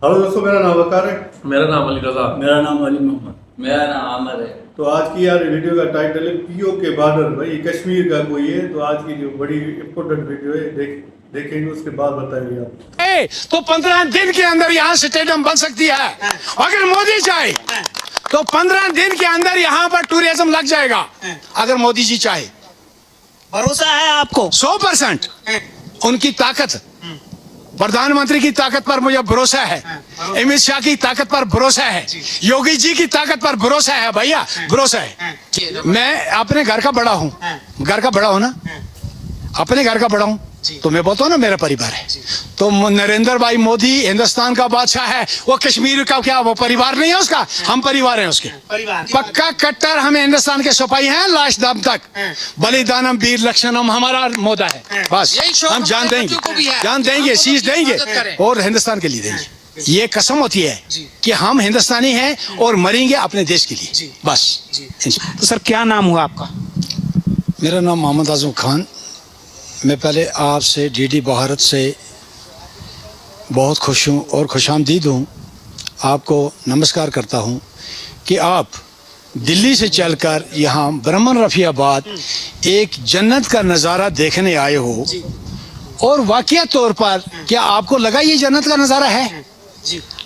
Hello दोस्तों, मेरा नाम वकार है। मेरा नाम अली रजा। मेरा नाम अली मोहम्मद। मेरा नाम आमर है। तो आज की यार वीडियो का टाइटल है पीओ के बॉर्डर। भाई कश्मीर का कोई है, तो आज की जो बड़ी इम्पोर्टेंट वीडियो है देखेंगे, उसके बाद बताएंगे आप। तो 15 दिन के अंदर यहाँ स्टेडियम बन सकती है। अगर मोदी चाहे तो 15 दिन के अंदर यहाँ पर टूरिज्म लग जाएगा। अगर मोदी जी चाहे, भरोसा है आपको? 100% उनकी ताकत, प्रधानमंत्री की ताकत पर मुझे भरोसा है, अमित शाह की ताकत पर भरोसा है, योगी जी की ताकत पर भरोसा है। भैया भरोसा है। मैं अपने घर का बड़ा हूँ, घर का बड़ा हूँ ना, अपने घर का बड़ा हूँ, तो मैं बोलता हूँ ना मेरा परिवार है। तो नरेंद्र भाई मोदी हिंदुस्तान का बादशाह है, वो कश्मीर का क्या वो परिवार नहीं है उसका? हम परिवार हैं उसके, पक्का कट्टर। हम हिंदुस्तान के सिपाही हैं लास्ट दम तक। बलिदानम वीर लक्षणम हमारा मोदा है। बस हम जान देंगे, शीश देंगे और हिंदुस्तान के लिए देंगे। ये कसम होती है कि हम हिंदुस्तानी हैं और मरेंगे अपने देश के लिए, बस। तो सर क्या नाम हुआ आपका? मेरा नाम मोहम्मद आजम खान। मैं पहले आपसे डीडी भारत से बहुत खुश हूँ और खुशामदीद हूँ। आपको नमस्कार करता हूँ कि आप दिल्ली से चलकर यहाँ ब्रह्मन रफियाबाद एक जन्नत का नज़ारा देखने आए हो। और वाकई तौर पर क्या आपको लगा ये जन्नत का नज़ारा है?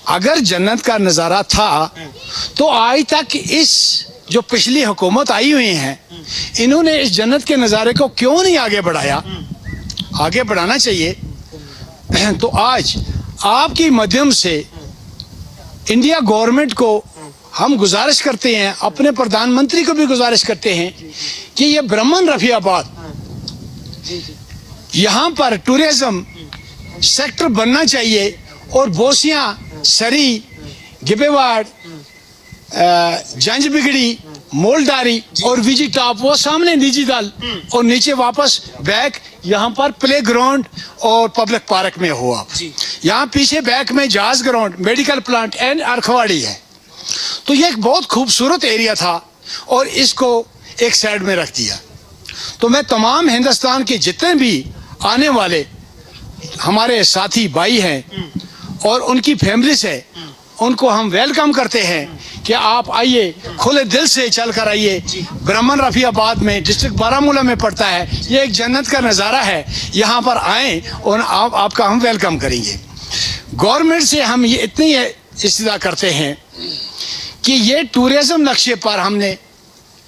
अगर जन्नत का नज़ारा था तो आज तक इस जो पिछली हुकूमत आई हुई हैं, इन्होंने इस जन्नत के नज़ारे को क्यों नहीं आगे बढ़ाया? आगे बढ़ाना चाहिए। तो आज आपके माध्यम से इंडिया गवर्नमेंट को हम गुजारिश करते हैं, अपने प्रधानमंत्री को भी गुजारिश करते हैं कि ये ब्रह्मन रफियाबाद यहाँ पर टूरिज्म सेक्टर बनना चाहिए। और बोसियाँ, सरी, गिबेवाड़, जंज बिगड़ी, मोलडारी और विजी टॉप, वो सामने निजी दल, और नीचे वापस बैक यहाँ पर प्ले ग्राउंड और पब्लिक पार्क में हुआ। यहाँ पीछे बैक में जहाज ग्राउंड, मेडिकल प्लांट एंड अरखवाड़ी है। तो ये एक बहुत खूबसूरत एरिया था और इसको एक साइड में रख दिया। तो मैं तमाम हिंदुस्तान के जितने भी आने वाले हमारे साथी भाई हैं और उनकी फैमिली से, उनको हम वेलकम करते हैं कि आप आइए, खुले दिल से चल कर आइए। ब्रह्मन रफियाबाद में, डिस्ट्रिक्ट बारामूला में पड़ता है। ये एक जन्नत का नज़ारा है। यहाँ पर आएँ और आपका हम वेलकम करेंगे। गवर्नमेंट से हम ये इतनी इस्तिदा करते हैं कि ये टूरिज़म नक्शे पर हमने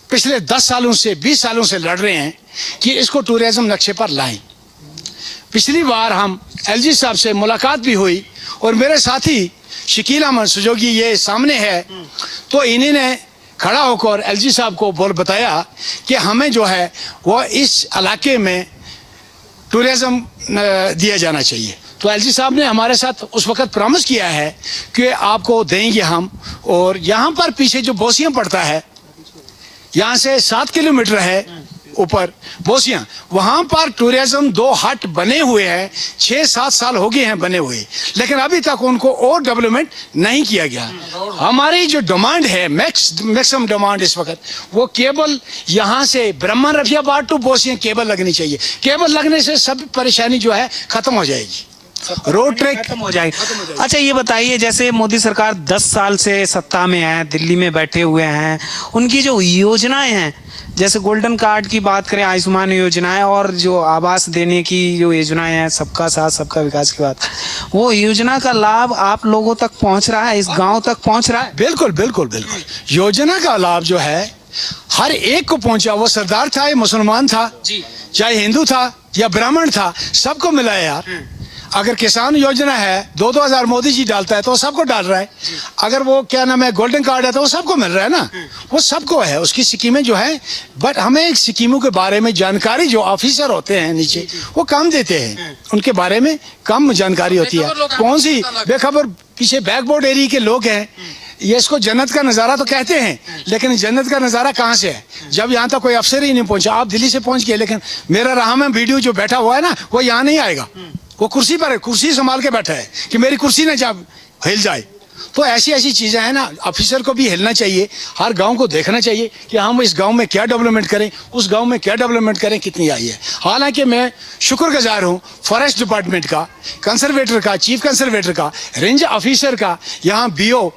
पिछले 10 सालों से 20 सालों से लड़ रहे हैं कि इसको टूरिज़म नक्शे पर लाएं। पिछली बार हम एलजी साहब से मुलाकात भी हुई और मेरे साथी शकील अहमद सुजोगी ये सामने है, तो इन्हीं ने खड़ा होकर एलजी साहब को बताया कि हमें जो है वो इस इलाके में टूरिज़म दिया जाना चाहिए। तो एलजी साहब ने हमारे साथ उस वक्त प्रॉमिस किया है कि आपको देंगे हम। और यहाँ पर पीछे जो बोसियाँ पड़ता है, यहाँ से 7 किलोमीटर है ऊपर बोसियाँ, वहाँ पर टूरिज्म 2 हट बने हुए हैं। 6-7 साल हो गए हैं बने हुए, लेकिन अभी तक उनको और डेवलपमेंट नहीं किया गया। हमारी जो डिमांड है, मैक्सिमम डिमांड इस वक्त, वो केबल यहाँ से ब्रह्मन रफियाबाद टू बोसियाँ केबल लगनी चाहिए। केबल लगने से सब परेशानी जो है खत्म हो जाएगी, रोड ट्रैक खत्म हो जाएगी। अच्छा ये बताइए, जैसे मोदी सरकार 10 साल से सत्ता में है, दिल्ली में बैठे हुए हैं, उनकी जो योजनाएं हैं, जैसे गोल्डन कार्ड की बात करें, आयुष्मान योजना है, और जो आवास देने की जो योजनाएं हैं, सबका साथ सबका विकास की बात, वो योजना का लाभ आप लोगों तक पहुंच रहा है, इस गांव तक पहुंच रहा है? बिल्कुल बिल्कुल बिल्कुल। योजना का लाभ जो है हर एक को पहुंचा। वो सरदार था या मुसलमान था, चाहे हिंदू था या ब्राह्मण था, सबको मिला है यार। अगर किसान योजना है 2-2 हज़ार मोदी जी डालता है तो सबको डाल रहा है। अगर वो क्या नाम है गोल्डन कार्ड है तो वो सबको मिल रहा है ना, वो सबको है उसकी स्कीमें जो है। बट हमें स्कीमों के बारे में जानकारी, जो ऑफिसर होते हैं नीचे, वो कम देते हैं, उनके बारे में कम जानकारी होती है। कौन सी बेखबर पीछे बैकबोर्ड एरिया के लोग हैं, ये इसको जन्नत का नज़ारा तो कहते हैं, लेकिन जन्नत का नज़ारा कहाँ से है जब यहाँ तक कोई अफसर ही नहीं पहुँचा। आप दिल्ली से पहुँच गए, लेकिन मेरा रहा में वीडियो जो बैठा हुआ है ना, वो यहाँ नहीं आएगा। वो कुर्सी पर है, कुर्सी संभाल के बैठा है कि मेरी कुर्सी ना जा हिल जाए। तो ऐसी ऐसी चीजें हैं ना, ऑफिसर को भी हिलना चाहिए, हर गांव को देखना चाहिए कि हम इस गांव में क्या डेवलपमेंट करें, उस गांव में क्या डेवलपमेंट करें, कितनी आई है। हालांकि मैं शुक्रगुजार हूं फॉरेस्ट डिपार्टमेंट का, कंजर्वेटर का, चीफ कंजर्वेटर का, रेंज ऑफिसर का, यहाँ बीओ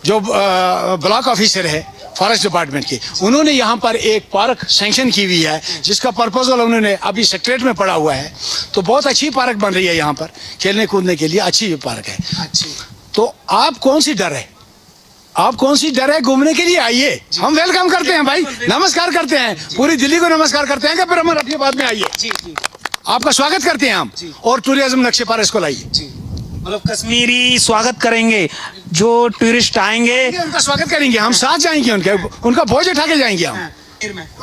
जो ब्लॉक ऑफिसर है फॉरेस्ट डिपार्टमेंट के, उन्होंने यहाँ पर एक पार्क सैंक्शन की हुई है जिसका प्रपोजल उन्होंने अभी सेक्रेटरीट में पड़ा हुआ है। तो बहुत अच्छी पार्क बन रही है यहाँ पर खेलने कूदने के लिए, अच्छी पार्क है। तो आप कौन सी डर है, आप कौन सी डर है, घूमने के लिए आइए, हम वेलकम करते हैं भाई, नमस्कार करते हैं, पूरी दिल्ली को नमस्कार करते हैं कि ब्रह्म रफियाबाद में आइए, आपका स्वागत करते हैं हम, और टूरिज्म नक्शे पर इसको लाइए। मतलब कश्मीरी स्वागत करेंगे, जो टूरिस्ट आएंगे उनका स्वागत करेंगे, हम साथ जाएंगे, उनका बोझ उठा के जाएंगे हम।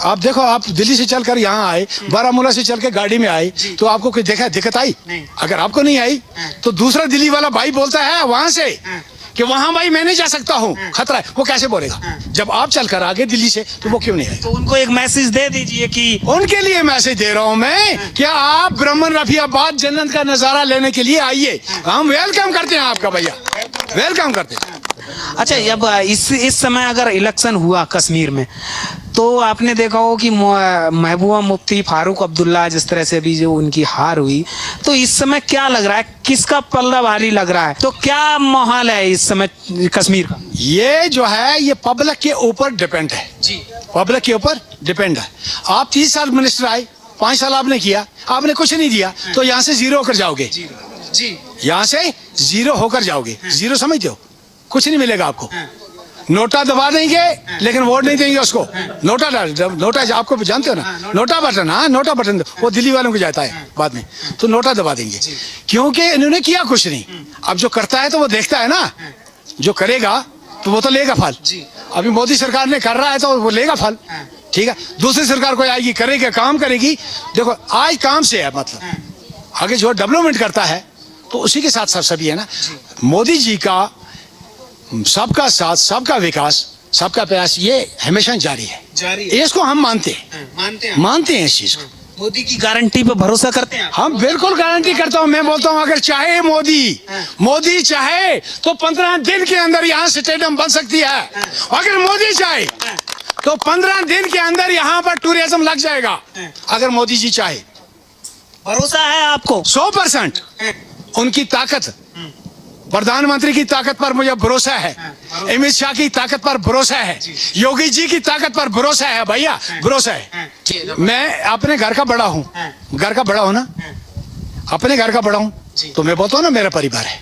आप देखो, आप दिल्ली से चलकर यहाँ आए, बारामूला से चल के गाड़ी में आए, तो आपको कोई दिक्कत आई? अगर आपको नहीं आई तो दूसरा दिल्ली वाला भाई बोलता है वहां से कि वहां भाई मैं नहीं जा सकता हूँ, खतरा है, वो कैसे बोलेगा? जब आप चलकर आगे दिल्ली से, तो वो क्यों नहीं आए? तो उनको एक मैसेज दे दीजिए कि उनके लिए मैसेज दे रहा हूं मैं कि आप ब्रह्मन रफियाबाद जन्नत का नजारा लेने के लिए आइए, हम वेलकम करते हैं आपका भैया, वेलकम करते हैं। अच्छा, अब इस समय अगर इलेक्शन हुआ कश्मीर में, तो आपने देखा हो कि महबूबा मुफ्ती, फारूक अब्दुल्ला, जिस तरह से अभी जो उनकी हार हुई, तो इस समय क्या लग रहा है, किसका पल्ला भारी लग रहा है? तो क्या माहौल है इस समय कश्मीर का? ये जो है ये पब्लिक के ऊपर डिपेंड है जी, पब्लिक के ऊपर डिपेंड है। आप 30 साल मिनिस्टर आए, 5 साल आपने किया, आपने कुछ नहीं दिया, तो यहाँ से जीरो होकर जाओगे जी, यहाँ से जीरो होकर जाओगे। जीरो समझते हो, कुछ नहीं मिलेगा आपको। नोटा दबा देंगे लेकिन वोट नहीं देंगे उसको। नोटा आपको जानते हो ना, नोटा बटन, हाँ नोटा बटन वो दिल्ली वालों को जाता है बाद में, तो नोटा दबा देंगे, क्योंकि इन्होंने किया कुछ नहीं। अब जो करता है तो वो देखता है ना, जो करेगा तो वो तो लेगा फल। अभी मोदी सरकार ने कर रहा है तो वो लेगा फल, ठीक है। दूसरी सरकार कोई आएगी, करेगी, काम करेगी। देखो आज काम से है, मतलब आगे जो डेवलपमेंट करता है तो उसी के साथ सब सभी है ना। मोदी जी का सबका साथ, सबका विकास, सबका प्रयास, ये हमेशा जारी है। इसको हम मानते हैं इस चीज को। मोदी की गारंटी पे भरोसा करते हैं? हम बिल्कुल गारंटी करता हूं। मैं बोलता हूं अगर चाहे मोदी चाहे तो 15 दिन के अंदर यहाँ स्टेडियम बन सकती है। अगर मोदी चाहे तो 15 दिन के अंदर यहाँ पर टूरिज्म लग जाएगा, अगर मोदी जी चाहे। भरोसा है आपको? 100% उनकी ताकत, प्रधानमंत्री की ताकत पर मुझे भरोसा है, अमित शाह की ताकत पर भरोसा है, योगी जी की ताकत पर भरोसा है भैया, भरोसा है। मैं अपने घर का बड़ा हूँ, घर का बड़ा हूँ ना, अपने घर का बड़ा हूँ, तो मैं बोलता हूँ ना मेरा परिवार है।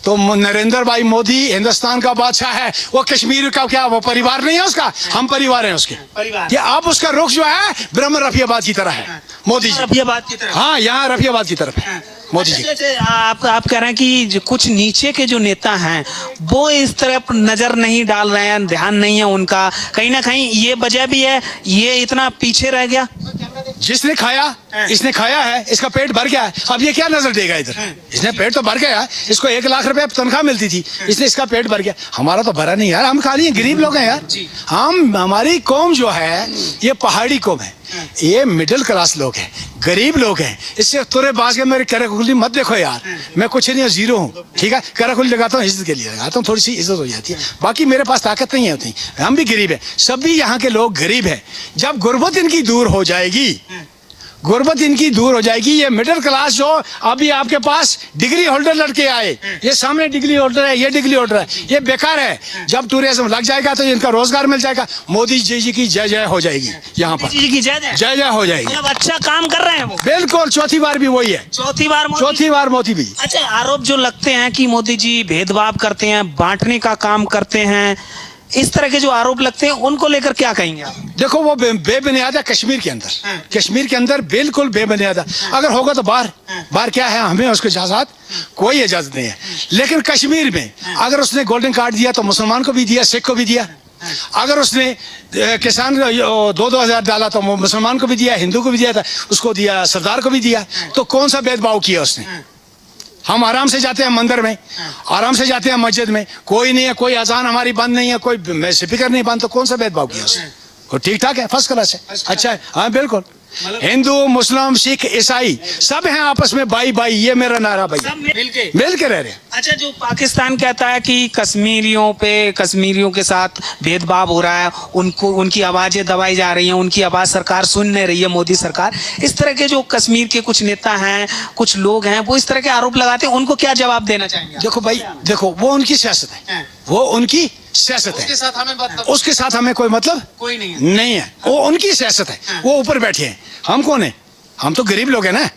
तो नरेंद्र भाई मोदी हिंदुस्तान का बादशाह है, वो कश्मीर का क्या वो परिवार नहीं है उसका? हम परिवार हैं उसके। कि अब उसका रुख जो है ब्रह्म रफियाबाद की तरह है, मोदी जी रफियाबाद की तरफ। हाँ, यहाँ रफियाबाद की तरफ है मोदी जी। आप कह रहे हैं कि जो कुछ नीचे के जो नेता हैं वो इस तरफ नजर नहीं डाल रहे हैं, ध्यान नहीं है उनका, कहीं ना कहीं ये वजह भी है, ये इतना पीछे रह गया। जिसने खाया, इसने खाया है, इसका पेट भर गया है, अब ये क्या नजर देगा इधर? इसने पेट तो भर गया है, इसको 1 लाख रुपए तनख्वाह मिलती थी, इसने इसका पेट भर गया, हमारा तो भरा नहीं यार, हम खा लिए, गरीब लोग हैं यार। हम, हमारी कौम जो है ये पहाड़ी कौम है, ये मिडिल क्लास लोग हैं, गरीब लोग हैं। इससे तुरे बाज के मेरे करकुली मत देखो यार, मैं कुछ नहीं, जीरो हूँ, ठीक है। करकुली लगाता हूँ इज्जत के लिए लगाता हूँ, थोड़ी सी इज्जत हो जाती है, बाकी मेरे पास ताकत नहीं होती। हम भी गरीब हैं, सभी यहाँ के लोग गरीब हैं। जब गुर्बत इनकी दूर हो जाएगी, गुर्बत इनकी दूर हो जाएगी, ये मिडिल क्लास जो अभी आपके पास डिग्री होल्डर लड़के आए, ये सामने डिग्री होल्डर है, ये डिग्री होल्डर है, ये बेकार है। जब टूरिज्म लग जाएगा तो इनका रोजगार मिल जाएगा। मोदी जी की जय जय हो जाएगी, यहाँ पर जय जय हो जाएगी। अच्छा काम कर रहे हैं वो, बिल्कुल। चौथी बार भी वही है, चौथी बार मोदी भी। अच्छा, आरोप जो लगते हैं कि मोदी जी भेदभाव करते हैं, बांटने का काम करते हैं, इस तरह के जो आरोप लगते हैं उनको लेकर क्या कहेंगे आप? देखो वो बेबुनियाद है कश्मीर के अंदर, कश्मीर के अंदर बिल्कुल बेबुनियाद है। अगर होगा तो बाहर क्या है, हमें उसके साथ कोई इजाजत नहीं है। लेकिन कश्मीर में अगर उसने गोल्डन कार्ड दिया तो मुसलमान को भी दिया, सिख को भी दिया। अगर उसने किसान 2-2 हज़ार डाला तो मुसलमान को भी दिया, हिंदू को भी दिया था, उसको दिया, सरदार को भी दिया। तो कौन सा भेदभाव किया उसने? हम आराम से जाते हैं मंदिर में, आराम से जाते हैं मस्जिद में, कोई नहीं है, कोई अजान हमारी बंद नहीं है, कोई स्पीकर नहीं बंद, तो कौन सा भेदभाव किया उसने? वो ठीक ठाक है, फर्स्ट क्लास है, अच्छा है, हाँ बिल्कुल। हिंदू मुस्लिम सिख ईसाई सब हैं आपस में भाई भाई, ये मेरा नारा भाई, सब मिलके मिल के रह रहे हैं। अच्छा, जो पाकिस्तान कहता है कि कश्मीरियों के साथ भेदभाव हो रहा है, उनको उनकी आवाजें दबाई जा रही हैं, उनकी आवाज सरकार सुन नहीं रही है, मोदी सरकार, इस तरह के जो कश्मीर के कुछ नेता हैं, कुछ लोग हैं, वो इस तरह के आरोप लगाते हैं, उनको क्या जवाब देना चाहेंगे? देखो भाई, देखो वो उनकी सियासत है, वो उनकी सियासत है, उसके साथ हमें कोई मतलब कोई नहीं है, वो उनकी सियासत है, वो ऊपर बैठे हैं, हम कौन है? हम तो गरीब लोग हैं ना,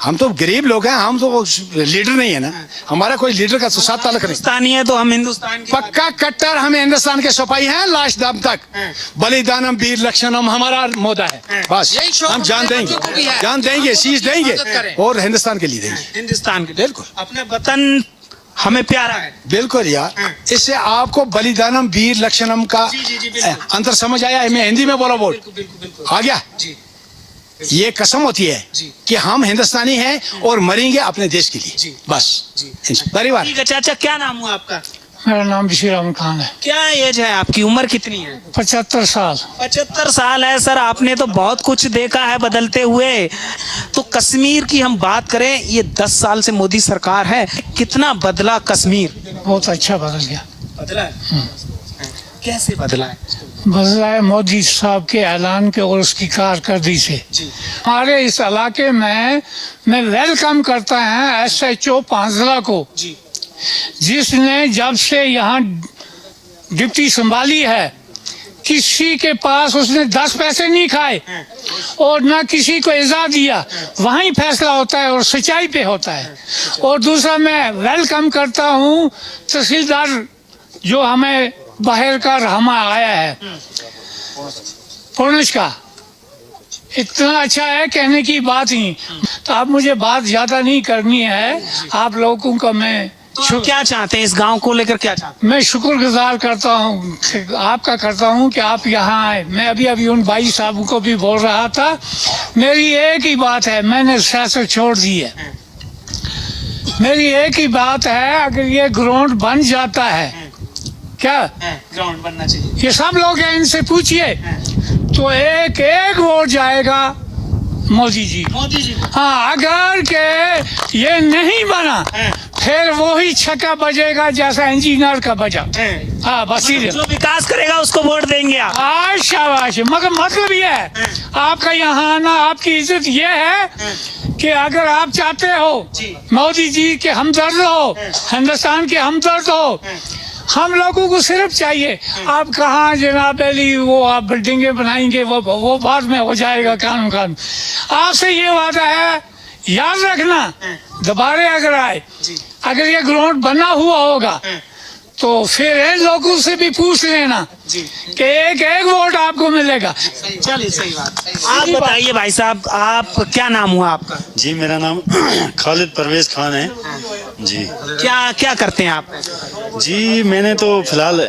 हम तो गरीब लोग हैं, हम तो लीडर नहीं है ना, हमारा कोई लीडर का तो साथ ताल्लुक नहीं। हिंदुस्तानी है तो हम हिंदुस्तान के पक्का कट्टर, हमें हिंदुस्तान के सिपाही हैं लास्ट दम तक, बलिदानम वीर लक्षणम हमारा मोदा है, बस हम जान देंगे शीश देंगे और हिंदुस्तान के लिए देंगे, हिंदुस्तान के, बिल्कुल अपने वतन हमें प्यारा है, बिल्कुल यार। इससे आपको बलिदानम वीर लक्षणम का अंतर समझ आया है? मैं हिंदी में बोला बोल आ गया। ये कसम होती है कि हम हिंदुस्तानी हैं और मरेंगे अपने देश के लिए, बस परिवार। ठीक है चाचा, क्या नाम हुआ आपका? मेरा नाम बशीर खान है। क्या एज है आपकी, उम्र कितनी है? 75 साल। 75 साल है सर, आपने तो बहुत कुछ देखा है बदलते हुए। तो कश्मीर की हम बात करें, ये 10 साल से मोदी सरकार है, कितना बदला कश्मीर? बहुत अच्छा बदल गया। बदला है? कैसे बदला है? बदला है मोदी साहब के ऐलान के और उसकी कारकर्दगी से। हमारे इस इलाके में मैं वेलकम करता है SHO पांजला को, जिसने जब से यहाँ डिप्टी संभाली है, किसी के पास उसने 10 पैसे नहीं खाए और ना किसी को इज़ा दिया, वहीं फैसला होता है और सच्चाई पे होता है। और दूसरा, मैं वेलकम करता हूँ तहसीलदार जो हमें बाहर का रहमा आया है, पुणेश का, इतना अच्छा है कहने की बात ही। तो अब मुझे बात ज्यादा नहीं करनी है, आप लोगों का मैं तो क्या चाहते हैं इस गांव को लेकर, क्या चाहते मैं शुक्रगुजार करता हूँ आपका करता हूँ कि आप यहाँ आए। मैं अभी उन भाई साहब को भी बोल रहा था, मेरी एक ही बात है, मैंने सियासत छोड़ दी है। मेरी एक ही बात है, अगर ये ग्राउंड बन जाता है, क्या ग्राउंड बनना चाहिए, ये सब लोग हैं, इनसे पूछिए, तो एक वोट जाएगा मोदी जी। हाँ, अगर के ये नहीं बना फिर वो ही छक्का बजेगा जैसा इंजीनियर का बजा। हाँ, बस जो विकास करेगा उसको वोट देंगे आप। शाबाश। मगर मतलब ये है, आपका यहाँ आना, आपकी इज्जत ये है कि अगर आप चाहते हो मोदी जी के हमदर्द हो, हिंदुस्तान के हमदर्द हो, हम लोगों को सिर्फ चाहिए, आप कहाँ जनाब अली वो आप बिल्डिंगें बनाएंगे, वो बाद में हो जाएगा कानून। आपसे ये वादा है, याद रखना, दोबारा अगर आए, अगर ये ग्राउंड बना हुआ होगा तो फिर इन लोगों से भी पूछ लेना कि एक वोट आपको मिलेगा। चलिए, सही बात। आप बताइए भाई साहब, आप क्या नाम हुआ आपका? जी, मेरा नाम खालिद परवेज खान है जी। क्या करते हैं आप? जी, मैंने तो फिलहाल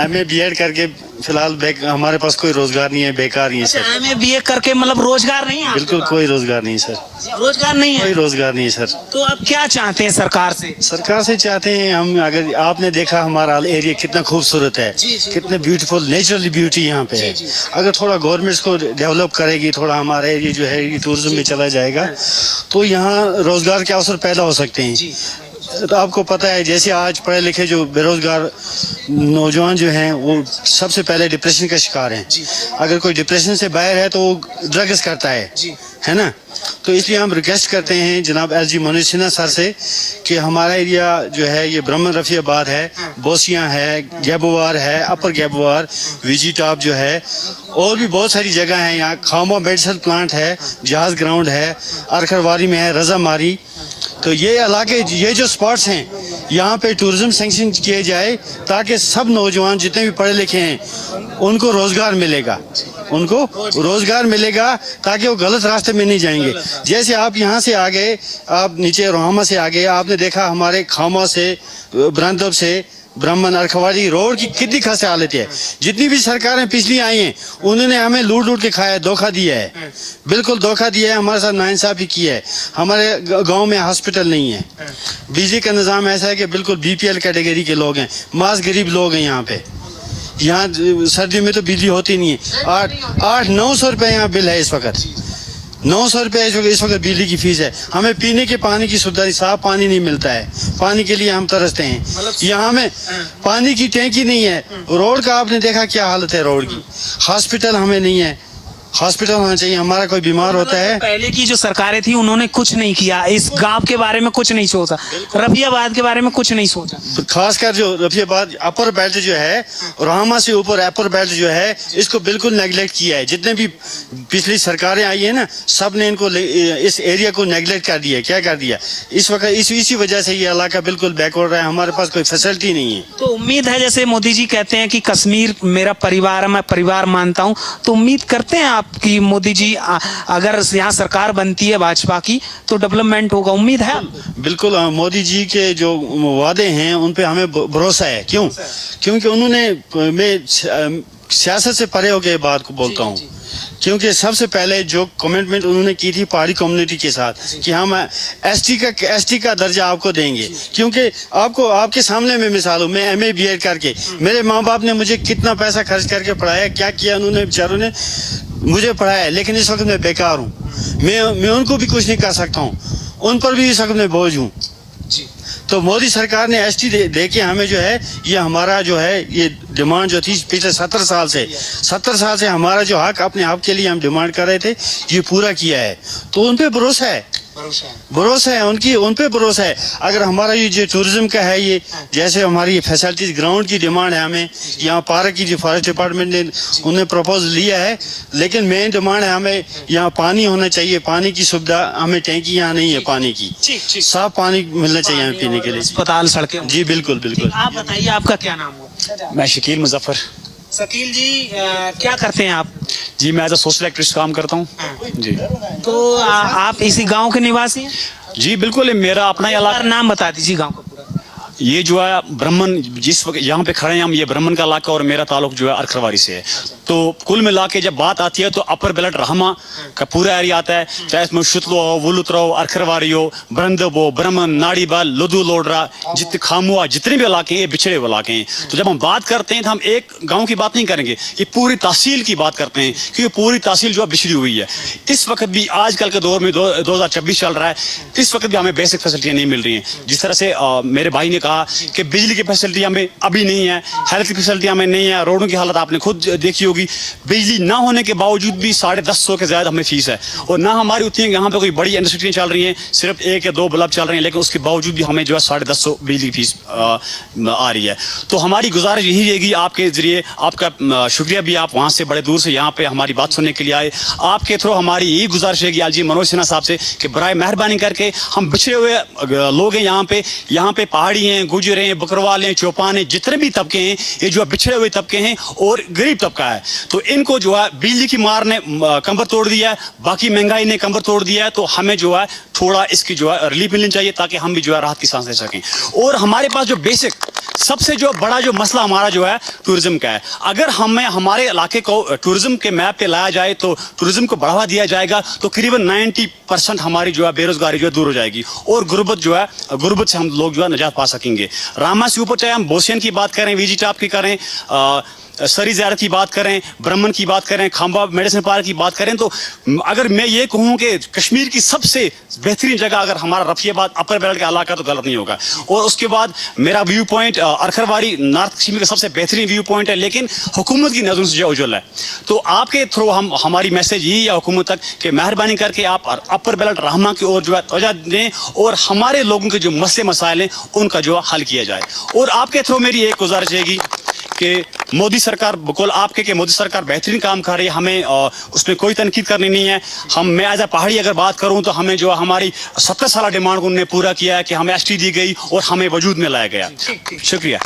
MA BEd करके फिलहाल हमारे पास कोई रोजगार नहीं है, बेकार ही है सर। MA BA करके मतलब रोजगार नहीं है? बिल्कुल कोई रोजगार नहीं सर, रोजगार नहीं है, कोई रोजगार नहीं है सर। तो आप क्या चाहते हैं सरकार से? सरकार से चाहते हैं हम, अगर आपने देखा हमारा एरिया कितना खूबसूरत है, कितने ब्यूटीफुल नेचुरली ब्यूटी यहाँ पे है, अगर थोड़ा गवर्नमेंट इसको डेवलप करेगी, थोड़ा हमारा एरिया जो है टूरिज्म में चला जाएगा, तो यहाँ रोजगार के अवसर पैदा हो सकते हैं। तो आपको पता है, जैसे आज पढ़े लिखे जो बेरोजगार नौजवान जो हैं, वो सबसे पहले डिप्रेशन का शिकार हैं। अगर कोई डिप्रेशन से बाहर है तो वो ड्रग्स करता है ना। तो इसलिए हम रिक्वेस्ट करते हैं जनाब SG मनोज सिन्हा सर से कि हमारा एरिया जो है, ये ब्राह्मण रफियाबाद है, बोसियाँ है, गैबोवार है, अपर गैबोवार, विजी टॉप जो है, और भी बहुत सारी जगह हैं यहाँ। खामा मेडिसिन प्लांट है, जहाज ग्राउंड है, अरखरवारी में है, रजा मारी। तो ये इलाके, ये जो स्पॉट्स हैं, यहाँ पे टूरिज्म सैंक्शन किए जाए ताकि सब नौजवान जितने भी पढ़े लिखे हैं उनको रोजगार मिलेगा, ताकि वो गलत रास्ते में नहीं जाएंगे। जैसे आप यहाँ से आ गए, आप नीचे रोहमा से आ गए, आपने देखा हमारे खामा से, ब्रंदब से, ब्राह्मण अरखवाड़ी रोड की कितनी खस्ता हालत है। जितनी भी सरकारें पिछली आई हैं, उन्होंने हमें लूट के खाया, धोखा दिया है, बिल्कुल धोखा दिया है, हमारे साथ नाइंसाफी की है। हमारे गांव में हॉस्पिटल नहीं है, बिजली का निज़ाम ऐसा है कि बिल्कुल BPL कैटेगरी के लोग हैं, मास गरीब लोग हैं यहाँ पे। यहाँ सर्दियों में तो बिजली होती नहीं है। 800-900 रुपये यहाँ बिल है इस वक्त। 900 रुपये इस वक्त बिजली की फीस है। हमें पीने के पानी की सुविधा, साफ पानी नहीं मिलता है। पानी के लिए हम तरसते हैं। यहाँ में पानी की टैंकी नहीं है। रोड का आपने देखा क्या हालत है रोड की। हॉस्पिटल हमें नहीं है। हॉस्पिटल होना चाहिए। हमारा कोई बीमार होता है। पहले की जो सरकारें थी उन्होंने कुछ नहीं किया, इस गांव के बारे में कुछ नहीं सोचा, रफियाबाद के बारे में कुछ नहीं सोचा। खासकर जो रफियाबाद अपर बेल्ट जो है, रामा से ऊपर अपर बेल्ट जो है, इसको बिल्कुल नेगलेक्ट किया है। जितने भी पिछली सरकारें आई है ना, सब ने इनको इस एरिया को नेगलेक्ट कर दिया। क्या कर दिया इस वक्त, इसी वजह से ये इलाका बिल्कुल बैकवर्ड है। हमारे पास कोई फैसिलिटी नहीं है। तो उम्मीद है, जैसे मोदी जी कहते हैं कि कश्मीर मेरा परिवार है, मैं परिवार मानता हूँ, तो उम्मीद करते हैं आप कि मोदी जी अगर यहाँ सरकार बनती है भाजपा की तो डेवलपमेंट होगा? उम्मीद है बिल्कुल। मोदी जी के जो वादे हैं उन पे हमें भरोसा है। क्यों? क्योंकि उन्होंने, मैं सियासत से परे होकर ये बात को बोलता हूँ, क्योंकि सबसे पहले जो कमिटमेंट उन्होंने की थी पहाड़ी कम्युनिटी के साथ कि हम एसटी का दर्जा आपको देंगे। क्योंकि आपको, आपके सामने मैं मिसाल हूँ, मैं MA BEd करके, मेरे माँ बाप ने मुझे कितना पैसा खर्च करके पढ़ाया, क्या किया उन्होंने, बेचारों ने मुझे पढ़ाया, लेकिन इस वक्त मैं बेकार हूँ। मैं उनको भी कुछ नहीं कर सकता हूँ, उन पर भी इस वक्त मैं बोझ हूँ। तो मोदी सरकार ने ST दे के हमें जो है, ये हमारा जो है, ये डिमांड जो थी पिछले 70 साल से हमारा जो हक, अपने हक के लिए हम डिमांड कर रहे थे, ये पूरा किया है। तो उन पे भरोसा है, उन पे भरोसा है। अगर हमारा ये जो टूरिज्म का है, ये जैसे हमारी फैसिलिटीज, ग्राउंड की डिमांड है हमें, यहाँ पार्क की जो फॉरेस्ट डिपार्टमेंट ने उन्होंने प्रपोजल लिया है, लेकिन मेन डिमांड है हमें यहाँ पानी होना चाहिए, पानी की सुविधा। हमें टैंकी यहाँ नहीं है पानी की, साफ पानी मिलना चाहिए हमें पीने के लिए। अस्पताल, सड़कें। जी बिल्कुल बिल्कुल। आप बताइए, आपका क्या नाम हुआ? मैं शकील मुजफ्फर। शकील जी, क्या करते हैं आप? जी मैं एज अ सोशल एक्टिविस्ट काम करता हूँ। जी। तो आप इसी गांव के निवासी हैं? जी बिल्कुल, मेरा अपना ही इलाका। नाम बता दीजिए गांव का पूरा। ये जो है ब्राह्मण, जिस वक्त यहाँ पे खड़े हैं हम, ये ब्राह्मण का इलाका और मेरा ताल्लुक जो है अरखरवारी से है। तो कुल मिला के जब बात आती है तो अपर बेल्ट रहमा का पूरा एरिया आता है, चाहे इसमें शुतलो हो, वुलुत्रो हो, अरखरवारी हो, ब्रंदब हो, ब्रह्मन, नाड़ीबाल, लुदू लोडरा, जितने खामुआ, जितने भी इलाके हैं, ये बिछड़े हुए इलाके हैं। तो जब हम बात करते हैं तो हम एक गाँव की बात नहीं करेंगे, ये पूरी तहसील की बात करते हैं, क्योंकि पूरी तहसील जो है बिछड़ी हुई है। इस वक्त भी, आजकल के दौर में 2024 चल रहा है, इस वक्त भी हमें बेसिक फैसिलिटियाँ नहीं मिल रही हैं। जिस तरह से मेरे भाई ने कहा कि बिजली की फैसिलिटी हमें अभी नहीं है, हेल्थ की फैसिलिटी हमें नहीं है, रोडों की हालत आपने खुद देखी होगी। बिजली ना होने के बावजूद भी 150 के ज्यादा हमें फीस है, और ना हमारी उतनी यहाँ पे कोई बड़ी इंडस्ट्री चल रही है, सिर्फ 1 या 2 बल्ब चल रहे हैं, लेकिन उसके बावजूद भी हमें जो है 150 बिजली फीस आ रही है। तो हमारी गुजारिश यही रहेगी आपके जरिए, आपका शुक्रिया भी, आप वहाँ से बड़े दूर से यहाँ पे हमारी बात सुनने के लिए आए। आपके थ्रू हमारी यही गुजारिश रहेगी आलजी मनोज सिन्हा साहब से कि बराए मेहरबानी करके, हम बिछड़े हुए लोग हैं यहाँ पे पहाड़ी हैं, गुजर हैं, बकरवाल हैं, चौपान हैं, जितने भी तबके हैं, ये जो है बिछड़े हुए तबके हैं और गरीब तबका है। तो इनको जो है बिजली की मार ने कंबर तोड़ दिया है, बाकी महंगाई ने कंबर तोड़ दिया है। तो हमें जो है थोड़ा इसकी जो है रिलीफ मिलनी चाहिए, ताकि हम भी जो है राहत की सांस ले सकें। और हमारे पास जो बेसिक, सबसे जो बड़ा जो मसला हमारा जो है टूरिज्म का है। अगर हमें हमारे इलाके को टूरिज्म के मैप पे लाया जाए, तो टूरिज्म को बढ़ावा दिया जाएगा, तो करीबन 90% हमारी जो है बेरोजगारी जो है दूर हो जाएगी, और गुर्बत से हम लोग जो है निजात पा सकेंगे। रामा से ऊपर चाहे हम बोसियन की बात करें, वीजी टॉप की करें, सरी ज़ियारत की बात करें, ब्राह्मण की बात करें, खांबा मेडिसिन पार्क की बात करें, तो अगर मैं ये कहूँ कि कश्मीर की सबसे बेहतरीन जगह अगर हमारा रफियाबाद अपर बेल्ट का इलाका, तो गलत नहीं होगा। और उसके बाद मेरा व्यू पॉइंट अरखरवारी नॉर्थ कश्मीर का सबसे बेहतरीन व्यू पॉइंट है, लेकिन हुकूमत की नज़रों से जो उज्जवल है। तो आपके थ्रू हमारी मैसेज यही है हुकूमत तक कि मेहरबानी करके आप अपर बेल्ट रहमा की ओर जो है तवज्जो दें, और हमारे लोगों के जो मसले मसाइल हैं उनका जो हल किया जाए। और आपके थ्रू मेरी एक गुजारिश रहेगी कि मोदी सरकार, बिल्कुल आपके कि मोदी सरकार बेहतरीन काम कर रही है, हमें उसमें कोई तनकीद करनी नहीं है। मैं एज ए पहाड़ी अगर बात करूं तो हमें जो हमारी 70 साल डिमांड को उन्होंने पूरा किया है कि हमें ST दी गई और हमें वजूद में लाया गया। शुक्रिया।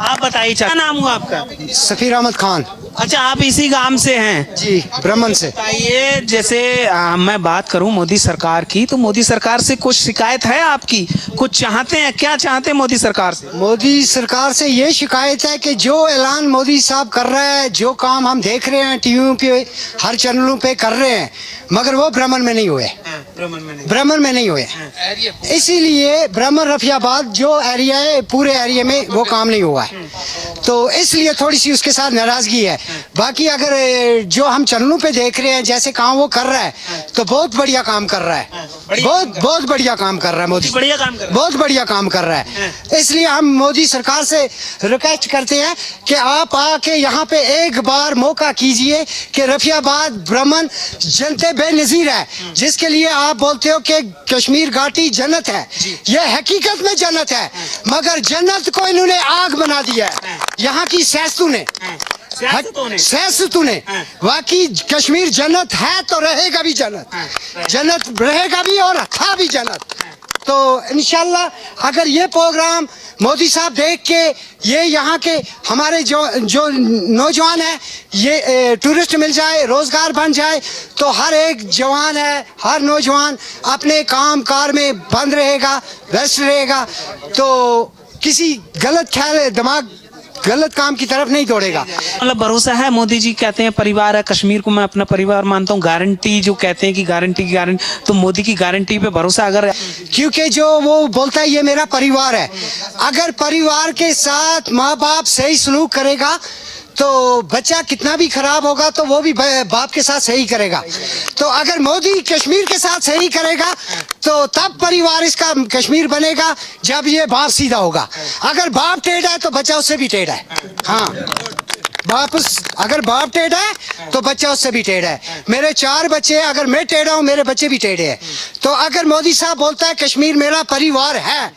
आप बताइए, क्या नाम हुआ आपका? सफीर अहमद खान। अच्छा, आप इसी गांव से हैं? जी, ब्राह्मण से। बताइए, जैसे मैं बात करूं मोदी सरकार की, तो मोदी सरकार से कुछ शिकायत है आपकी? कुछ चाहते हैं? क्या चाहते हैं मोदी सरकार से? मोदी सरकार से ये शिकायत है कि जो ऐलान मोदी साहब कर रहे हैं, जो काम हम देख रहे हैं टीवी पे, हर चैनलों पे कर रहे हैं, मगर वो ब्राह्मण में नहीं हुए। ब्राह्मण में नहीं हुए, इसीलिए ब्राह्मण रफियाबाद जो एरिया है, पूरे एरिया में वो काम नहीं हुआ है। तो इसलिए थोड़ी सी उसके साथ नाराजगी है। बाकी अगर जो हम चैनलों पे देख रहे हैं जैसे काम वो कर रहा है तो बहुत बढ़िया काम कर रहा है, बहुत बढ़िया काम कर रहा है मोदी, बढ़िया काम कर रहा है। बहुत बढ़िया काम कर रहा है। इसलिए हम मोदी सरकार से रिक्वेस्ट करते हैं कि आप आके यहाँ पे एक बार मौका कीजिए कि रफियाबाद ब्राह्मण जनते बेनजीर है, जिसके लिए आप बोलते हो कि कश्मीर घाटी जन्नत है, यह हकीकत में जन्नत है, मगर जन्नत को इन्होंने आग बना दिया है यहाँ की सियासतों ने, सियासतों ने। वाकई कश्मीर जन्नत है तो रहेगा भी जन्नत, जन्नत रहेगा भी और था भी जन्नत। तो इंशाल्लाह अगर ये प्रोग्राम मोदी साहब देख के ये यहाँ के हमारे जो नौजवान है ये टूरिस्ट मिल जाए, रोजगार बन जाए, तो हर एक जवान है, हर नौजवान अपने काम कार में बंद रहेगा, व्यस्त रहेगा, तो किसी गलत ख्याल दिमाग गलत काम की तरफ नहीं दौड़ेगा। मतलब भरोसा है, मोदी जी कहते हैं परिवार है, कश्मीर को मैं अपना परिवार मानता हूँ, गारंटी जो कहते हैं कि गारंटी की गारंटी, तो मोदी की गारंटी पे भरोसा अगर, क्योंकि जो वो बोलता है ये मेरा परिवार है, अगर परिवार के साथ माँ बाप सही सलूक करेगा तो बच्चा कितना भी खराब होगा तो वो भी बाप के साथ सही करेगा। तो अगर मोदी कश्मीर के साथ सही करेगा तो तब परिवार इसका कश्मीर बनेगा जब ये बाप सीधा होगा। अगर बाप टेढ़ा है तो बच्चा उससे भी टेढ़ा है। हाँ, अगर बाप टेढ़ा है तो बच्चा उससे भी टेढ़ा है। मेरे 4 बच्चे हैं, अगर मैं टेढ़ा हूँ मेरे बच्चे भी टेढ़े हैं। तो अगर मोदी साहब बोलता है कश्मीर मेरा परिवार है,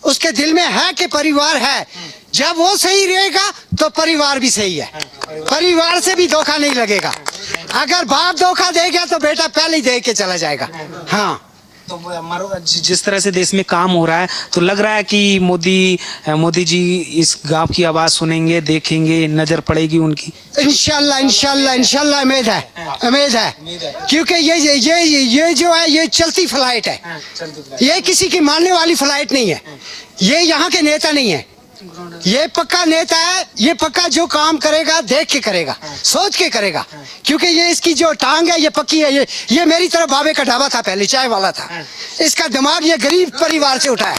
उसके दिल में है कि परिवार है, जब वो सही रहेगा तो परिवार भी सही है, परिवार से भी धोखा नहीं लगेगा। अगर बाप धोखा दे गया तो बेटा पहले ही दे के चला जाएगा। हाँ, तो जिस तरह से देश में काम हो रहा है तो लग रहा है कि मोदी जी इस गांव की आवाज सुनेंगे, देखेंगे, नजर पड़ेगी उनकी। इंशाल्लाह इंशाल्लाह इंशाल्लाह उम्मीद है, क्योंकि ये जो है ये चलती फ्लाइट है, ये किसी की मानने वाली फ्लाइट नहीं है, ये यहाँ के नेता नहीं है, ये पक्का नेता है, ये पक्का जो काम करेगा देख के करेगा, सोच के करेगा, क्योंकि ये इसकी जो टांग है ये पक्की है। ये मेरी तरफ बाबे का ढाबा था, पहले चाय वाला था, इसका दिमाग ये गरीब परिवार से उठा है,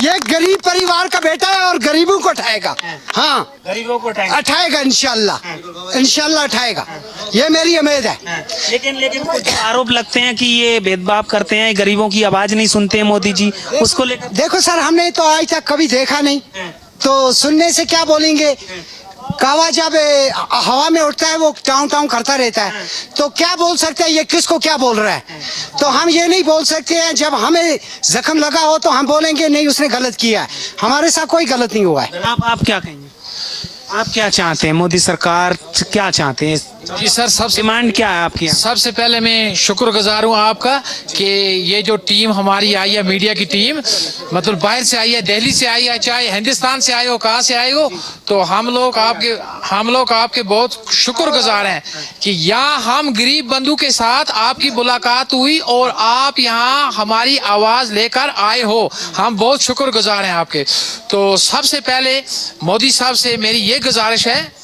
ये गरीब परिवार का बेटा है और गरीबों को उठाएगा। हाँ, गरीबों को उठाएगा इंशाल्लाह उठाएगा, ये मेरी उम्मीद है। लेकिन कुछ आरोप लगते हैं कि ये भेदभाव करते हैं, गरीबों की आवाज नहीं सुनते हैं मोदी जी, उसको लेकर। देखो सर, हमने तो आज तक कभी देखा नहीं, तो सुनने से क्या बोलेंगे। कौवा जब हवा में उठता है वो टाउं टाउं करता रहता है, तो क्या बोल सकते हैं ये किसको क्या बोल रहा है। तो हम ये नहीं बोल सकते हैं, जब हमें जख्म लगा हो तो हम बोलेंगे नहीं उसने गलत किया है, हमारे साथ कोई गलत नहीं हुआ है। आप क्या कहेंगे, आप क्या चाहते हैं, मोदी सरकार क्या चाहते हैं? जी सर, सबसे डिमांड क्या है आपकी? सबसे पहले मैं शुक्रगुजार हूँ आपका कि ये जो टीम हमारी आई है, मीडिया की टीम, मतलब बाहर से आई है, दिल्ली से आई है, चाहे हिंदुस्तान से आए हो, कहाँ से आए हो, तो हम लोग आपके बहुत शुक्रगुजार हैं कि यहाँ हम गरीब बंधु के साथ आपकी मुलाकात हुई और आप यहाँ हमारी आवाज़ लेकर आए हो, हम बहुत शुक्रगुजार हैं आपके। तो सबसे पहले मोदी साहब से मेरी ये गुजारिश है,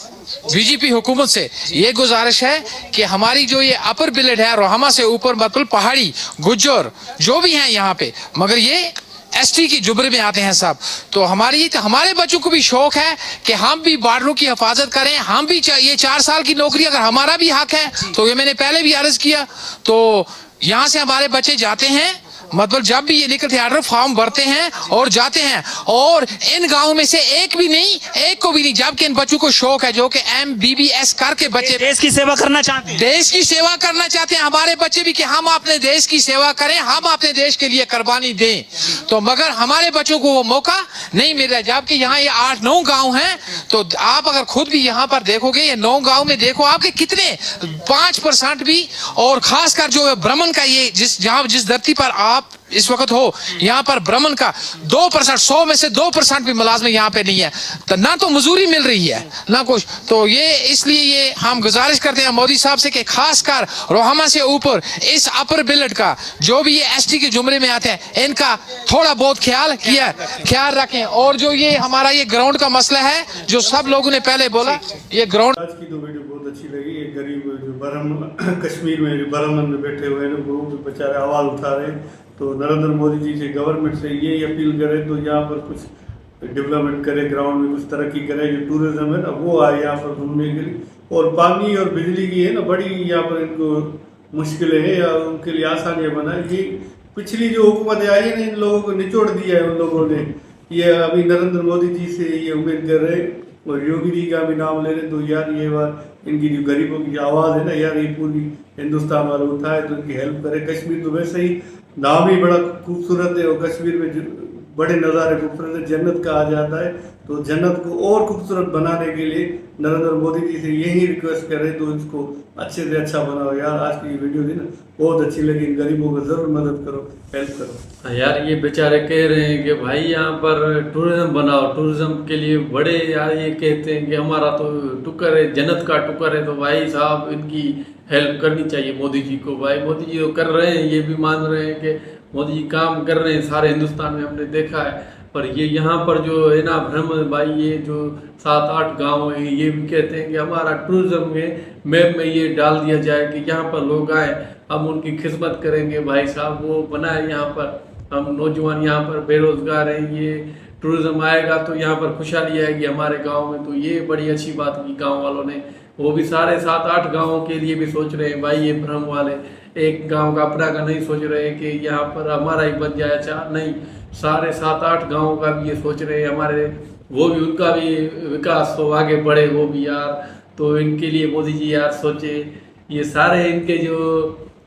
बीजेपी हुकूमत से ये गुजारिश है कि हमारी जो ये अपर बिलेट है, रोहमा से ऊपर मतलब पहाड़ी गुज्जर जो भी हैं यहाँ पे, मगर ये एसटी की जुबरे में आते हैं सब, तो हमारे बच्चों को भी शौक है कि हम भी बॉर्डरों की हिफाजत करें, हम भी ये 4 साल की नौकरी अगर हमारा भी हक है, तो ये मैंने पहले भी अर्ज किया। तो यहाँ से हमारे बच्चे जाते हैं, मतलब जब भी ये निकलते हैं फॉर्म भरते हैं और जाते हैं, और इन गांव में से एक को भी नहीं, जबकि इन बच्चों को शौक है, जो कि MBBS करके बच्चे देश की सेवा करना चाहते हैं, देश की सेवा करना चाहते हैं हमारे बच्चे भी, कि हम अपने देश की सेवा करें, हम अपने देश के लिए कुर्बानी दें। तो मगर हमारे बच्चों को वो मौका नहीं मिल रहा है, जबकि यहाँ ये 8-9 गाँव हैं। तो आप अगर खुद भी यहाँ पर देखोगे, ये 9 गाँव में देखो आपके कितने 5% भी, और खासकर जो ब्राह्मण का ये जिस धरती पर आप इस वक्त हो, यहाँ पर ब्राह्मण का 2%, 100 में से 2% भी मुलाजमे यहाँ पे नहीं है, तो ना तो मजदूरी मिल रही है ना कुछ। तो ये इसलिए ये हम गुजारिश करते हैं मोदी साहब से कि खासकर रोहमा से ऊपर इस अपर बिलेट का जो भी ये ST के जुमरे में आते हैं, इनका थोड़ा बहुत ख्याल रखें। और जो ये हमारा ये ग्राउंड का मसला है, जो सब लोगों ने पहले बोला, ये ग्राउंड आज की तो वीडियो बहुत अच्छी लगी। ये गरीब जो कश्मीर में बरामन में बैठे हुए हैं, वो बेचारे आवाज़ उठा रहे हैं। तो नरेंद्र मोदी जी से, गवर्नमेंट से यही अपील करें तो यहाँ पर कुछ डेवलपमेंट करे, ग्राउंड में कुछ तरक्की करे, जो टूरिज्म है ना वो आए यहाँ पर घूमने के लिए। और पानी और बिजली की है ना बड़ी यहाँ पर इनको मुश्किलें हैं या उनके लिए आसानियाँ बनाए। ये पिछली जो हुकूमतें आई है ना इन लोगों को निचोड़ दिया है उन लोगों ने। ये अभी नरेंद्र मोदी जी से ये उम्मीद कर रहे हैं और योगी जी का भी नाम ले रहे, तो यार ये बात इनकी जो गरीबों की आवाज़ है ना यार, ये पूरी हिंदुस्तान वाले उठाए तो इनकी हेल्प करे। कश्मीर तो वैसे ही नाम ही बड़ा खूबसूरत है और कश्मीर में बड़े नज़ारे खूबसूरत है, जन्नत कहा जाता है। तो जन्नत को और खूबसूरत बनाने के लिए नरेंद्र मोदी जी से यही रिक्वेस्ट करें तो इसको अच्छे से अच्छा बनाओ यार। आज की वीडियो थी ना बहुत अच्छी लगी, गरीबों को ज़रूर मदद करो, हेल्प करो। यार ये बेचारे कह रहे हैं कि भाई यहाँ पर टूरिज्म बनाओ, टूरिज्म के लिए बड़े यार ये कहते हैं कि हमारा तो टुकर है, जन्नत का टुकर है, तो भाई साहब इनकी हेल्प करनी चाहिए मोदी जी को। भाई मोदी जी तो कर रहे हैं, ये भी मान रहे हैं कि मोदी जी काम कर रहे हैं सारे हिंदुस्तान में, हमने देखा है। पर ये यहाँ पर जो है ना भ्रम भाई, ये जो 7-8 गांव है ये भी कहते हैं कि हमारा टूरिज्म में मैप में ये डाल दिया जाए कि यहाँ पर लोग आए, हम उनकी खिदमत करेंगे भाई साहब, वो बनाए यहाँ पर। हम नौजवान यहाँ पर बेरोजगार हैं, ये टूरिज्म आएगा तो यहाँ पर खुशहाली आएगी हमारे गाँव में। तो ये बड़ी अच्छी बात की गाँव वालों ने, वो भी सारे 7-8 गाँवों के लिए भी सोच रहे हैं भाई। ये भ्रम वाले एक गांव का अपना का नहीं सोच रहे कि यहाँ पर हमारा ही बन जाए, अच्छा नहीं, सारे 7-8 गांवों का भी ये सोच रहे हैं हमारे, वो भी उनका भी विकास हो, आगे बढ़े वो भी यार। तो इनके लिए मोदी जी यार सोचे। ये सारे इनके जो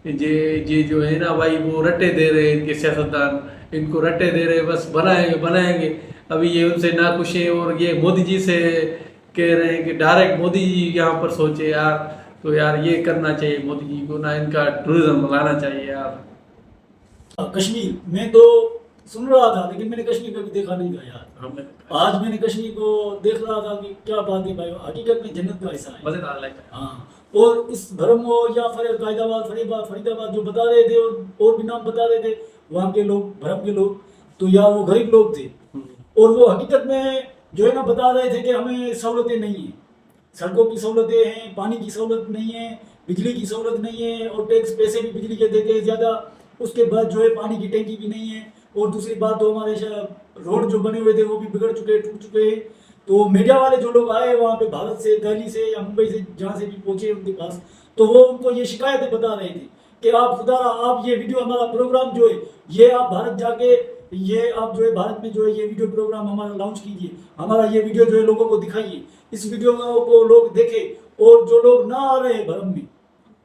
ये जो है ना भाई वो रट्टे दे रहे हैं, इनके सियासतदान इनको रट्टे दे रहे हैं, बस बनाएंगे। अभी ये उनसे नाखुश हैं और ये मोदी जी से कह रहे हैं कि डायरेक्ट मोदी जी यहाँ पर सोचे यार। तो यार ये करना चाहिए मोदी जी को ना, इनका टूरिज्म लाना चाहिए यार। कश्मीर मैं तो सुन रहा था लेकिन मैंने कश्मीर कभी देखा नहीं था यार। आज मैंने कश्मीर को देख रहा था कि क्या बात है भाई, हकीकत में जन्नत का हिस्सा है। मजेदार लगता है। हाँ, और इस भरम या फरीदाबाद जो बता रहे थे और भी नाम बता रहे थे वहाँ के लोग, भरम के लोग, तो यार वो गरीब लोग थे और वो हकीकत में जो है ना बता रहे थे कि हमें सहूलतें नहीं है, सड़कों की सहूलतें हैं, पानी की सहूलत नहीं है, बिजली की सहूलत नहीं है, और टैक्स पैसे भी बिजली के देते हैं ज़्यादा। उसके बाद जो है पानी की टैंकी भी नहीं है, और दूसरी बात तो हमारे रोड जो बने हुए थे वो भी बिगड़ चुके, टूट चुके हैं। तो मीडिया वाले जो लोग आए वहाँ पे भारत से, दिल्ली से या मुंबई से, जहाँ से भी पहुँचे उनके पास, तो वो उनको ये शिकायतें बता रहे थे कि आप खुदा आप ये वीडियो, हमारा प्रोग्राम जो है ये आप भारत जाके, ये आप जो है भारत में जो है ये वीडियो प्रोग्राम हमारा लॉन्च कीजिए, हमारा ये वीडियो जो है लोगों को दिखाइए, इस वीडियो को लोग देखें। और जो लोग ना आ रहे हैं भरम में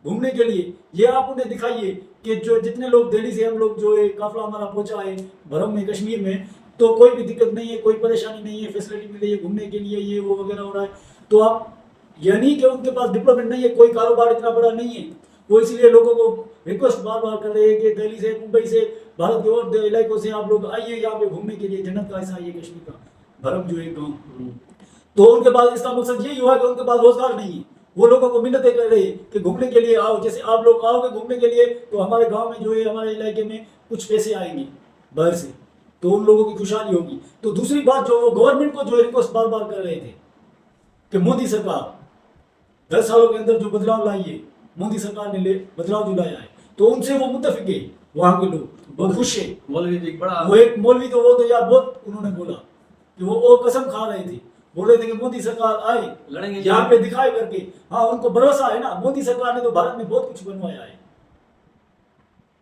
घूमने के लिए, ये आप उन्हें दिखाइए कि जो जितने लोग दिल्ली से हम लोग जो है काफिला हमारा पहुंचा है भरम में, कश्मीर में, तो कोई भी दिक्कत नहीं है, कोई परेशानी नहीं है, फैसिलिटी मिल रही है घूमने के लिए, ये वो वगैरह हो रहा है। तो आप यानी कि उनके पास डेवलपमेंट नहीं है, कोई कारोबार इतना बड़ा नहीं है, वो इसलिए लोगों को रिक्वेस्ट बार बार कर रहे हैं कि दिल्ली से, मुंबई से, भारत के और इलाकों से आप लोग आइए यहाँ पे घूमने के लिए, जन्नत का हिस्सा ये कश्मीर का भरम जो है गाँव। तो उनके पास इसका मकसद यही हुआ कि उनके पास रोजगार नहीं है, वो लोगों को मिन्नतें कर रहे हैं कि घूमने के लिए आओ, जैसे आप लोग आओगे घूमने के लिए तो हमारे गांव में जो है, हमारे इलाके में कुछ पैसे आएंगे बाहर से, तो उन लोगों की खुशहाली होगी। तो दूसरी बात जो वो गवर्नमेंट को जो रिक्वेस्ट बार बार कर रहे थे कि मोदी सरकार 10 सालों के अंदर जो बदलाव लाई है, मोदी सरकार ने बदलाव जो लाया है, तो उनसे वो मुत्तफिक है, वहाँ के लोग वो खुश है। मौलवी जी बड़ा, वो एक मौलवी तो वो तो यार बहुत उन्होंने बोला कि वो कसम खा रहे थे, बोल रहे थे कि मोदी सरकार आए लड़ेंगे यहाँ पे दिखाए करके। हाँ, उनको भरोसा है ना, मोदी सरकार ने तो भारत में बहुत कुछ बनवाया है,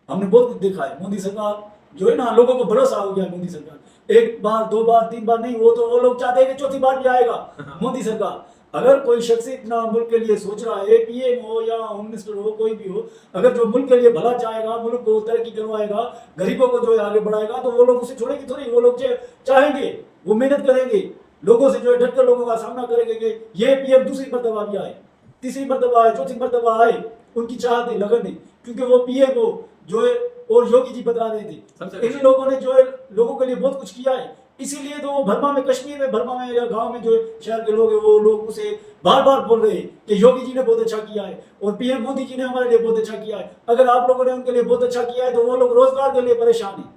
हमने बहुत कुछ देखा है। मोदी सरकार जो है ना, लोगों को भरोसा हो गया मोदी सरकार, 1 बार 2 बार 3 बार नहीं, वो लोग चाहते हैं कि चौथी बार भी आएगा मोदी सरकार। अगर कोई शख्स इतना मुल्क के लिए सोच रहा है, पीएम हो या होम मिनिस्टर हो, कोई भी हो, अगर जो मुल्क के लिए भला चाहेगा, मुल्क को तरक्की करवाएगा, गरीबों को जो है आगे बढ़ाएगा, तो वो लोग उसे छोड़ेंगे थोड़ी, वो लोग चाहेंगे, वो मेहनत करेंगे, लोगों से जो है डटकर लोगों का सामना करेंगे कि ये पीएम दूसरी मरतबा भी आए, तीसरी मरतबा आए, चौथी मरतबा आए, उनकी चाहत है, लगन है, क्योंकि वो पीएम को जो है और योगी जी बता रहे थे, इन लोगों ने जो है लोगों के लिए बहुत कुछ किया है। इसीलिए तो वो भरमा में, कश्मीर में, भरमा में या गांव में जो शहर के लोग हैं, वो लोग उसे बार बार बोल रहे हैं कि योगी जी ने बहुत अच्छा किया है और पीएम मोदी जी ने हमारे लिए बहुत अच्छा किया है। अगर आप लोगों ने उनके लिए बहुत अच्छा किया है तो वो लोग रोजगार के लिए परेशान है,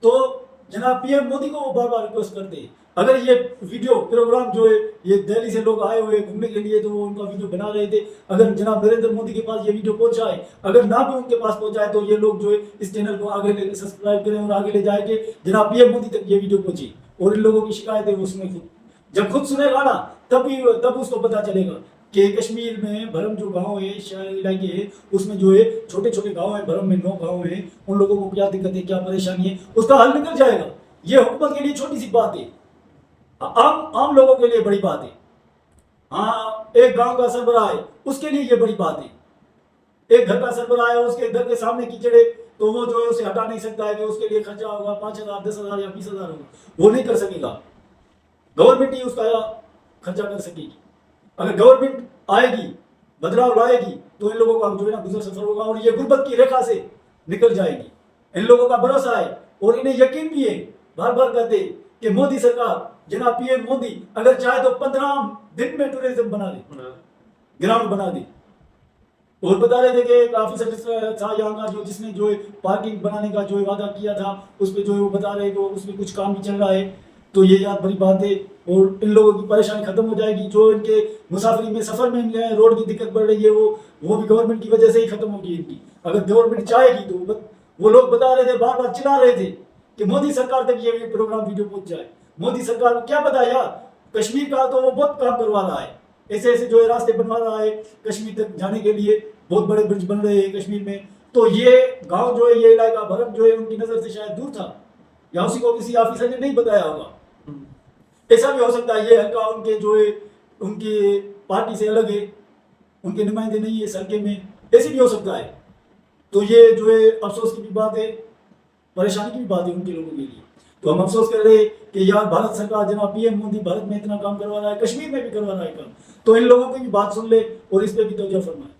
तो जनाब पीएम मोदी को वो बार बार रिक्वेस्ट करते हैं। अगर ये वीडियो प्रोग्राम जो है ये दिल्ली से लोग आए हुए घूमने के लिए, तो वो उनका वीडियो बना रहे थे, अगर जनाब नरेंद्र मोदी के पास ये वीडियो पहुंचा है, अगर ना भी उनके पास पहुंचा है, तो ये लोग जो है इस चैनल को आगे सब्सक्राइब करें और आगे ले जाए कि जनाब पीएम मोदी तक ये वीडियो पहुंचे और इन लोगों की शिकायतें वो सुने खुद। जब खुद सुनेगा ना तब उसको पता चलेगा कि कश्मीर में भरम जो गांव है, शहर इलाके है, उसमें जो है छोटे छोटे गांव है, भरम में 9 गांव है, उन लोगों को क्या दिक्कत है, क्या परेशानी है, उसका हल निकल जाएगा। ये हुकूमत के लिए छोटी सी बात है, आम लोगों के लिए बड़ी बात है। हाँ, एक गांव का सरबराह है, उसके लिए ये बड़ी बात है। एक घर का सरबराह है, उसके घर के सामने कीचड़ है, तो वो जो है उसे हटा नहीं सकता है कि उसके लिए खर्चा होगा 5,000, 10,000 या 20,000 होगा, वो नहीं कर सकेगा। गवर्नमेंट ही उसका खर्चा कर सकेगी। अगर गवर्नमेंट आएगी, बदलाव लाएगी, तो इन लोगों का जो है ना गुजर सफर होगा और ये गुर्बत की रेखा से निकल जाएगी। इन लोगों का भरोसा है और इन्हें यकीन भी है, बार बार कहते हैं कि मोदी सरकार, जनाब पीएम मोदी अगर चाहे तो 15 दिन में टूरिज्म बना दे, ग्राउंड बना दे। और बता रहे थे कि एक ऑफिसर था यहाँ का जो जिसने जो है पार्किंग बनाने का जो है वादा किया था, उस पर जो है वो बता रहे कि उसमें कुछ काम भी चल रहा है। तो ये यार बड़ी बात है और इन लोगों की परेशानी खत्म हो जाएगी। जो इनके मुसाफरी में सफर में इनके रोड की दिक्कत बढ़ रही है वो भी गवर्नमेंट की वजह से ही खत्म होगी इनकी। अगर गवर्नमेंट चाहेगी तो वो लोग बता रहे थे, बार बार चिल्ला रहे थे कि मोदी सरकार तक ये प्रोग्राम वीडियो पहुंच जाए। मोदी सरकार को क्या पता यार, कश्मीर का तो वो बहुत काम करवा रहा है, ऐसे ऐसे जो है रास्ते बनवा रहा है कश्मीर तक जाने के लिए, बहुत बड़े ब्रिज बन रहे हैं कश्मीर में। तो ये गांव जो है, ये इलाका भरम जो है उनकी नजर से शायद दूर था या उसी को किसी ऑफिसर ने नहीं बताया होगा। ऐसा भी हो सकता है ये हल्का उनके जो है उनकी पार्टी से अलग है, उनके नुमाइंदे नहीं है इस हल्के में, ऐसे भी हो सकता है। तो ये जो है अफसोस की भी बात है, परेशानी की भी बात है उनके लोगों के लिए। तो हम अफसोस कर रहे हैं कि यार भारत सरकार, जनाब पीएम मोदी भारत में इतना काम करवा रहा है, कश्मीर में भी करवा रहा है काम, तो इन लोगों की भी बात सुन ले और इस पर भी तवज्जो फरमाए।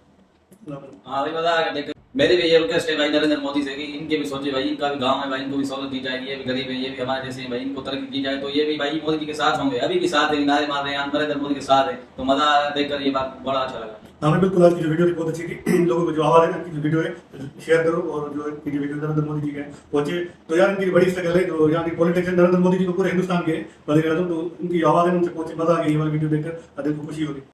हाँ भाई बता देख, मेरे भी ये रिक्वेस्ट है भाई नरेंद्र मोदी से कि इनके भी सोचे भाई, इनका भी गांव है भाई, इनको भी सहूलत दी जाएगी, ये भी गरीब है, ये भी हमारे जैसे भाई, इनको तरक्की की जाए तो ये भी भाई मोदी जी के साथ होंगे, अभी भी साथ है, नारे मार रहे हैं नरेंद्र मोदी के साथ है। तो मजा देखकर ये बात बड़ा अच्छा लगा। हमें बिल्कुल आज की जो वीडियो थी बहुत अच्छी थी। इन लोगों को जो आवाज़ है ना, इनकी जो वीडियो है शेयर करो और जो इनकी वीडियो नरेंद्र मोदी जी के पहुंचे तो यार इनकी बड़ी स्ट्रगल है। जो यहाँ की पॉलिटिक्स नरेंद्र मोदी जी को पूरे हिंदुस्तान के, तो इनकी आवाज़ है उनसे पहुंचे, मजा आ गई ये वाली वीडियो देखकर, दिल को खुशी होगी।